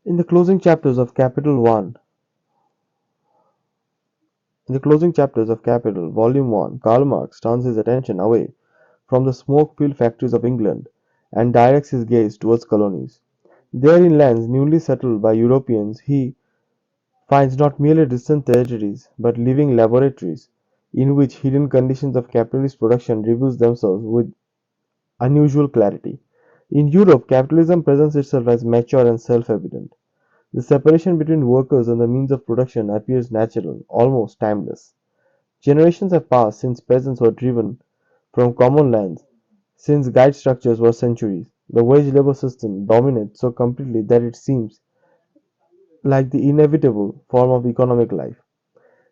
In the closing chapters of Capital 1, in the closing chapters of Capital, Volume 1, Karl Marx turns his attention away from the smoke-filled factories of England and directs his gaze towards colonies. There in lands newly settled by Europeans, he finds not merely distant territories, but living laboratories in which hidden conditions of capitalist production reveal themselves with unusual clarity. In Europe, capitalism presents itself as mature and self-evident. The separation between workers and the means of production appears natural, almost timeless. Generations have passed since peasants were driven from common lands, since guide structures were centuries. The wage labor system dominates so completely that it seems like the inevitable form of economic life.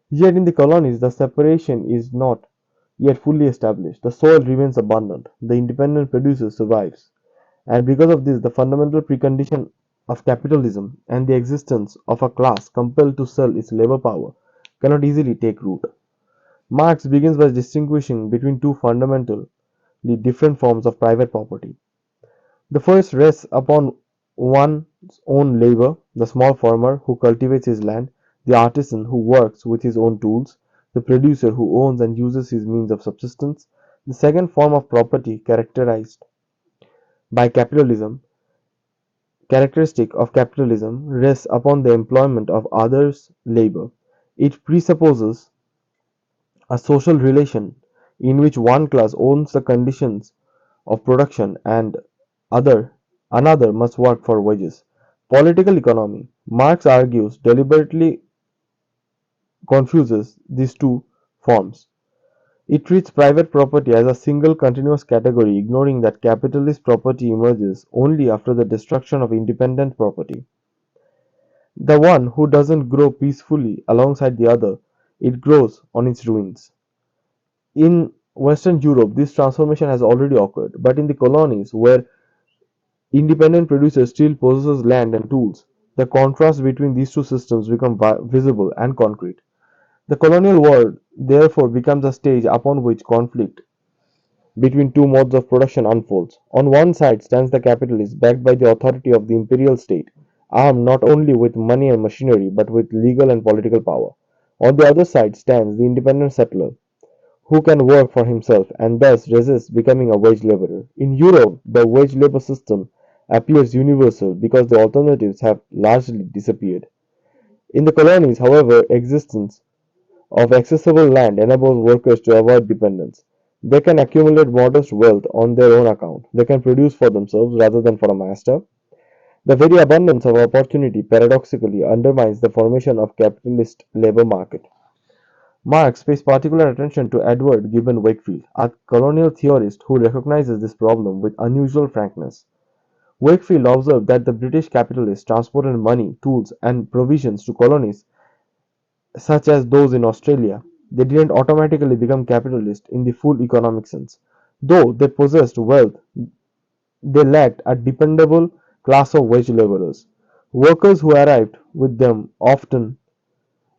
Yet in the colonies, the separation is not yet fully established. The soil remains abundant, the independent producer survives, and because of this, the fundamental precondition of capitalism and the existence of a class compelled to sell its labor power cannot easily take root. Marx begins by distinguishing between two fundamentally different forms of private property. The first rests upon one's own labor, the small farmer who cultivates his land, the artisan who works with his own tools, the producer who owns and uses his means of subsistence. The second form of property by capitalism characteristic of capitalism rests upon the employment of others' labor. It presupposes a social relation in which one class owns the conditions of production and other another must work for wages. Political economy. Marx argues deliberately confuses these two forms. It treats private property as a single continuous category, ignoring that capitalist property emerges only after the destruction of independent property. The one who doesn't grow peacefully alongside the other, it grows on its ruins. In Western Europe, this transformation has already occurred, but in the colonies, where independent producers still possess land and tools, the contrast between these two systems becomes visible and concrete. The colonial world therefore becomes a stage upon which conflict between two modes of production unfolds. On one side stands the capitalist, backed by the authority of the imperial state, armed not only with money and machinery but with legal and political power. On the other side stands the independent settler, who can work for himself and thus resists becoming a wage laborer. In Europe, the wage labor system appears universal because the alternatives have largely disappeared. In the colonies, however, existence of accessible land enables workers to avoid dependence. They can accumulate modest wealth on their own account. They can produce for themselves rather than for a master. The very abundance of opportunity paradoxically undermines the formation of capitalist labor market. Marx pays particular attention to Edward Gibbon Wakefield, a colonial theorist who recognizes this problem with unusual frankness. Wakefield observed that the British capitalists transported money, tools, and provisions to colonies such as those in Australia. They didn't automatically become capitalists in the full economic sense. Though they possessed wealth, they lacked a dependable class of wage laborers. Workers who arrived with them often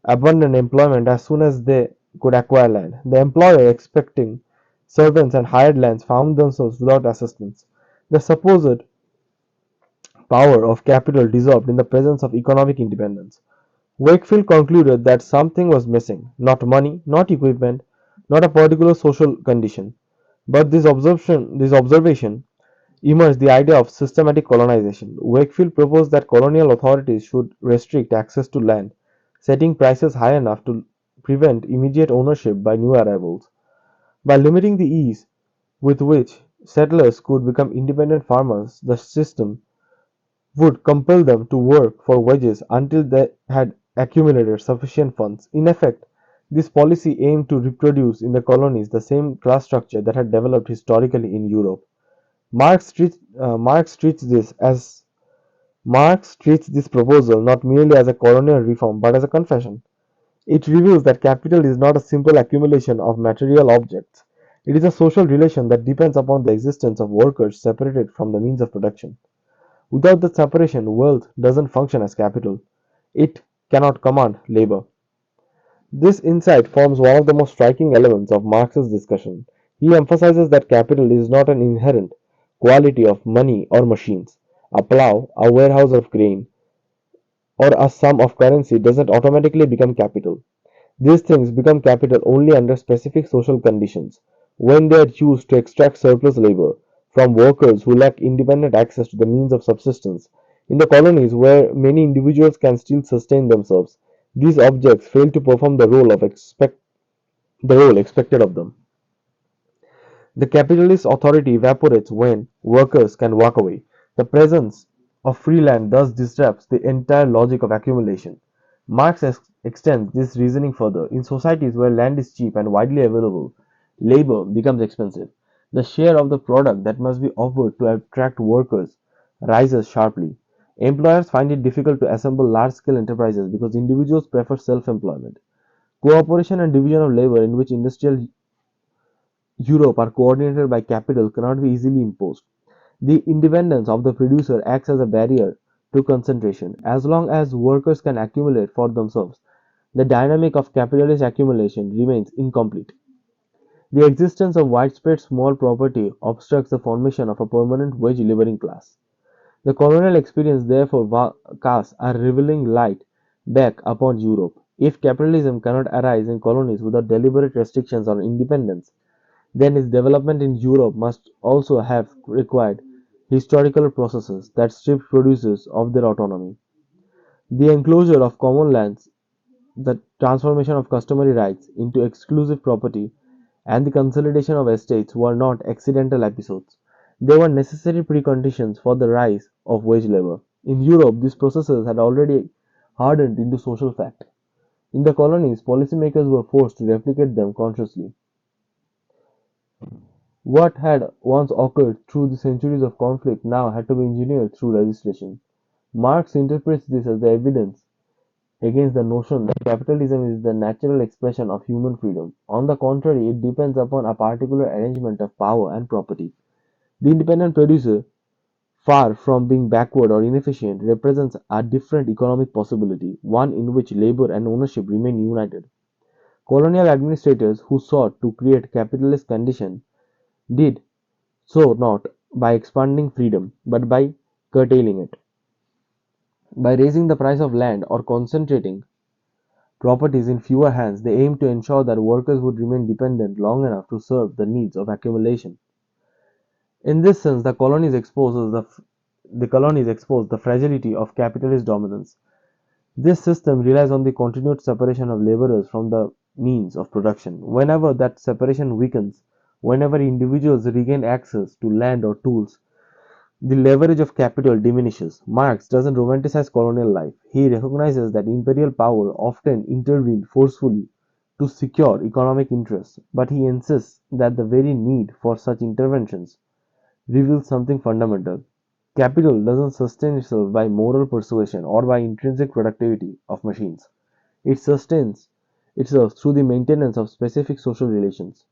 abandoned employment as soon as they could acquire land. The employer, expecting servants and hired lands, found themselves without assistance. The supposed power of capital dissolved in the presence of economic independence. Wakefield concluded that something was missing, not money, not equipment, not a particular social condition. But this observation emerged the idea of systematic colonization. Wakefield proposed that colonial authorities should restrict access to land, setting prices high enough to prevent immediate ownership by new arrivals. By limiting the ease with which settlers could become independent farmers, the system would compel them to work for wages until they had accumulated sufficient funds. In effect, this policy aimed to reproduce in the colonies the same class structure that had developed historically in Europe. Marx treats, uh, Marx treats this as Marx treats this proposal not merely as a colonial reform but as a confession. It reveals that capital is not a simple accumulation of material objects. It is a social relation that depends upon the existence of workers separated from the means of production. Without that separation, wealth doesn't function as capital. It cannot command labor. This insight forms one of the most striking elements of Marx's discussion. He emphasizes that capital is not an inherent quality of money or machines. A plow, a warehouse of grain, or a sum of currency doesn't automatically become capital. These things become capital only under specific social conditions, when they are used to extract surplus labor from workers who lack independent access to the means of subsistence. In the colonies, where many individuals can still sustain themselves, these objects fail to perform the role expected of them. The capitalist authority evaporates when workers can walk away. The presence of free land thus disrupts the entire logic of accumulation. Marx extends this reasoning further. In societies where land is cheap and widely available, labor becomes expensive. The share of the product that must be offered to attract workers rises sharply. Employers find it difficult to assemble large scale enterprises because individuals prefer self employment. Cooperation and division of labor, in which industrial Europe are coordinated by capital, cannot be easily imposed. The independence of the producer acts as a barrier to concentration. As long as workers can accumulate for themselves, the dynamic of capitalist accumulation remains incomplete. The existence of widespread small property obstructs the formation of a permanent wage laboring class. The colonial experience therefore casts a revealing light back upon Europe. If capitalism cannot arise in colonies without deliberate restrictions on independence, then its development in Europe must also have required historical processes that stripped producers of their autonomy. The enclosure of common lands, the transformation of customary rights into exclusive property, and the consolidation of estates were not accidental episodes. They were necessary preconditions for the rise of wage labor. In Europe, these processes had already hardened into social fact. In the colonies, policymakers were forced to replicate them consciously. What had once occurred through the centuries of conflict now had to be engineered through legislation. Marx interprets this as the evidence against the notion that capitalism is the natural expression of human freedom. On the contrary, it depends upon a particular arrangement of power and property. The independent producer, far from being backward or inefficient, represents a different economic possibility, one in which labor and ownership remain united. Colonial administrators who sought to create capitalist conditions did so not by expanding freedom, but by curtailing it. By raising the price of land or concentrating properties in fewer hands, they aimed to ensure that workers would remain dependent long enough to serve the needs of accumulation. In this sense, the colonies expose the fragility of capitalist dominance. This system relies on the continued separation of laborers from the means of production. Whenever that separation weakens, whenever individuals regain access to land or tools, the leverage of capital diminishes. Marx doesn't romanticize colonial life. He recognizes that imperial power often intervened forcefully to secure economic interests, but he insists that the very need for such interventions reveals something fundamental. Capital doesn't sustain itself by moral persuasion or by intrinsic productivity of machines. It sustains itself through the maintenance of specific social relations.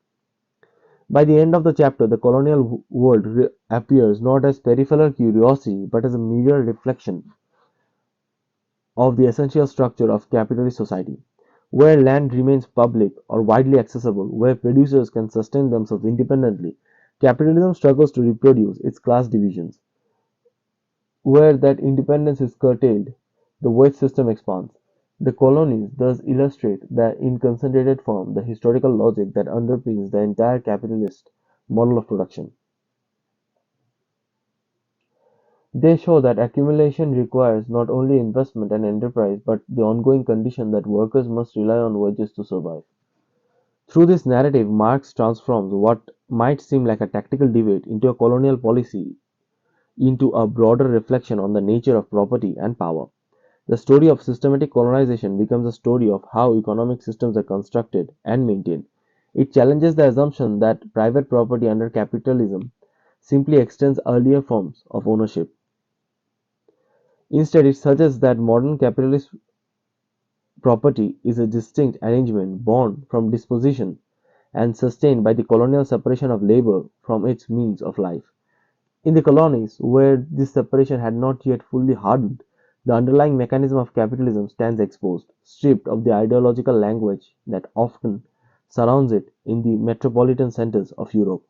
By the end of the chapter, the colonial world appears not as peripheral curiosity but as a mirror reflection of the essential structure of capitalist society. Where land remains public or widely accessible, where producers can sustain themselves independently, capitalism struggles to reproduce its class divisions. Where that independence is curtailed, the wage system expands. The colonies thus illustrate that in concentrated form the historical logic that underpins the entire capitalist model of production. They show that accumulation requires not only investment and enterprise but the ongoing condition that workers must rely on wages to survive. Through this narrative, Marx transforms what might seem like a tactical debate into a colonial policy into a broader reflection on the nature of property and power. The story of systematic colonization becomes a story of how economic systems are constructed and maintained. It challenges the assumption that private property under capitalism simply extends earlier forms of ownership. Instead, it suggests that modern capitalist property is a distinct arrangement born from disposition and sustained by the colonial separation of labor from its means of life. In the colonies, where this separation had not yet fully hardened, the underlying mechanism of capitalism stands exposed, stripped of the ideological language that often surrounds it in the metropolitan centers of Europe.